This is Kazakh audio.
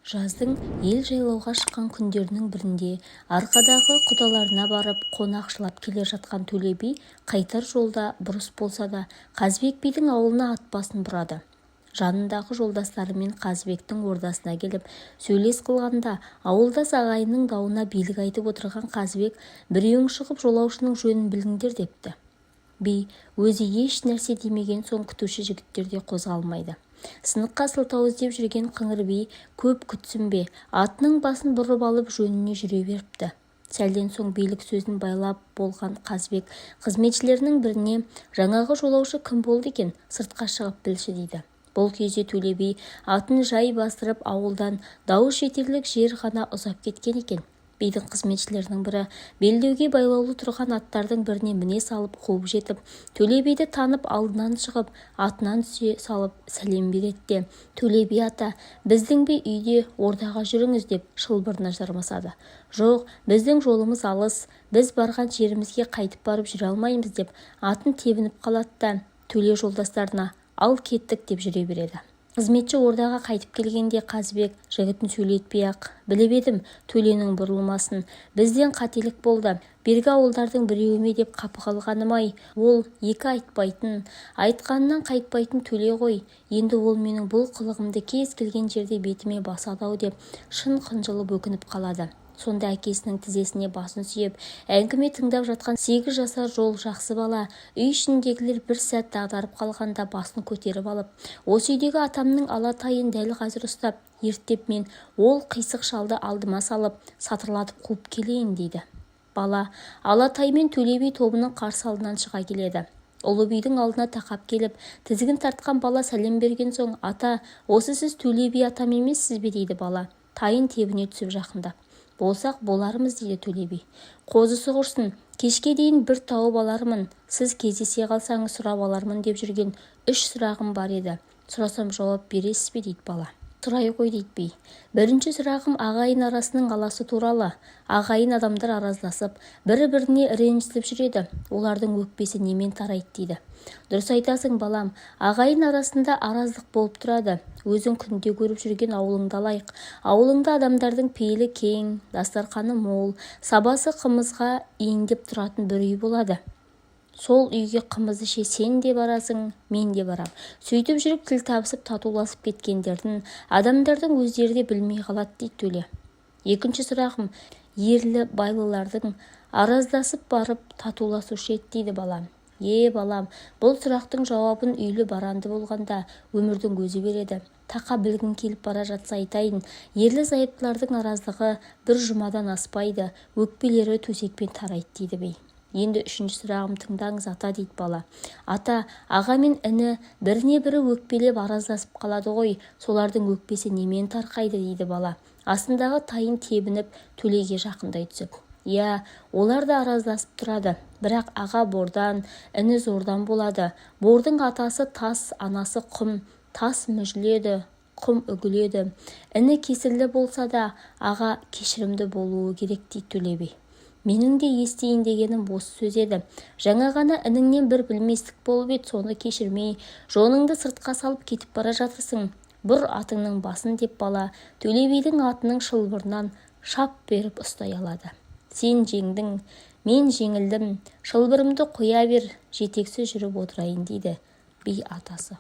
Жаздың ел жайлауға шыққан күндерінің бірінде арқадағы құдаларына барып қонақшылап келе жатқан Төле би қайтар жолда бұрыс болса да Қазыбек бидің ауылына ат басын бұрады. Жанындағы жолдастарымен Қазыбектің ордасына келіп сөйлес қылғанда ауылдас ағайынның дауына билік айтып отырған Қазыбек біреуің шығып жолаушының жөнін біліңдер депті. Би өзі еш нәрсе демеген соң күтуші жігіттер де қозғалмайды. Сыныққа сылтау іздеп жүрген қыңыр би көп күтсінбе атының басын бұрып алып жөніне жүре беріпті. Сәлден соң билік сөзін байлап болған Қазыбек қызметшілерінің біріне жаңағы жолаушы кім болды екен, сыртқа шығып білші дейді. Бұл кезде Төле би атын жай бастырып ауылдан дауыс жетерлік жер ғана ұзап кеткен екен. Бидің қызметшілерінің бірі белдеуге байлаулы тұрған аттардың біріне міне салып қуып жетіп, Төле биді танып алдынан шығып, атынан түсе салып сәлем береді. Төле би ата, біздің би үйде, ордаға жүріңіз деп шылбырына жармасады. Жоқ, біздің жолымыз алыс, біз барған жерімізге қайтып барып жүре алмаймыз деп атын тебініп қалады да Төле жолдастарына ал кеттік деп жүре береді. Қызметші ордаға қайтып келгенде Қазыбек жігітін сөйлетпей-ақ, біліп едім Төленің бұрылмасын, бізден қателік болды, бергі ауылдардың біреуіме деп қапы қалғаным-ай, ол екі айтпайтын, айтқанынан қайтпайтын Төле ғой, енді ол менің бұл қылығымды кез келген жерде бетіме басады-ау деп шын қынжылып өкініп қалады. Сонда әкесінің тізесіне басын сүйеп, әңгіме тыңдап жатқан 8 жасар жол жақсы бала, үй ішіндегілер бір сәт дағдарып қалғанда басын көтеріп алып, осы үйдегі атамның ала тайын дәл қазір ұстап, ерттеп мен ол қисық шалды алдыма салып, сатырлатып қуып келейін дейді. Бала ала таймен Төле би тобының қарсы алдынан шыға келеді. Ұлы бидің алдына тақап келіп, тізгін тартқан бала сәлем берген соң, ата, осы сіз Төле би атам емессіз бе дейді бала, тайын тебіне түсіп жақындап. Болсақ болармыз дейді Төле би. Қозысы құрсын, кешке дейін бір тауып алармын, сіз кездесе қалсаңыз сұрап алармын деп жүрген 3 сұрағым бар еді. Сұрасам жауап бересіз бе дейді бала. Сұрай ғой дейді би. Бірінші сұрағым ағайын арасының аласы туралы. Ағайын адамдар араздасып, бірі-біріне ренжісіп жүреді. Олардың өкпесі немен тарайды дейді. Дұрыс айтасың балам, ағайын арасында араздық болып тұрады. Өзің күнде көріп жүрген ауылыңда алайық. Ауылыңда адамдардың пейілі кең, дастарқаны мол, сабасы қымызға иіндеп тұратын бір үй болады. Сол үйге қымыз іше сен де барасың, мен де барам. Сөйтіп жүріп тіл табысып татуласып кеткендердің, адамдардың өздері де білмей қалады дейді Төле. Екінші сұрағым, ерлі байлылардың араздасып барып татуласушы еді дейді балам. Балам, бұл сұрақтың жауабын үйлі баранды болғанда өмірдің өзі береді. Тақа білгін келіп бара жатса айтайын, ерлі зайыптылардың араздығы бір жұмадан аспайды, өкпелері төсекпен тарайды дейді бей. Енді үшінші сұрағым тыңдаңыз ата дейді бала. Ата, аға мен іні біріне бірі өкпелеп араздасып қалады ғой, солардың өкпесі немен тарқайды дейді бала. Астындағы тайын тебініп Төлеге жақындай түсіп. Олар да араздасып тұрады, бірақ аға бордан, іні зордан болады. Бордың атасы тас, анасы құм, тас мүжіледі, құм үгіледі. Іні кесірлі болса да, аға кешірімді болуы керек дейді Төле би. Менің де естейін дегенім осы сөз еді. Жаңа ғана ініңнен бір білместік болып еді, соны кешірмей, жоныңды сыртқа салып кетіп бара жатырсың. Бұр атыңның басын деп бала Төле бидің атының шылбырынан шап беріп ұстай алады. Сен жеңдің, мен жеңілдім, шылбырымды қоя бер, жетексіз жүріп отырайын дейді би атасы.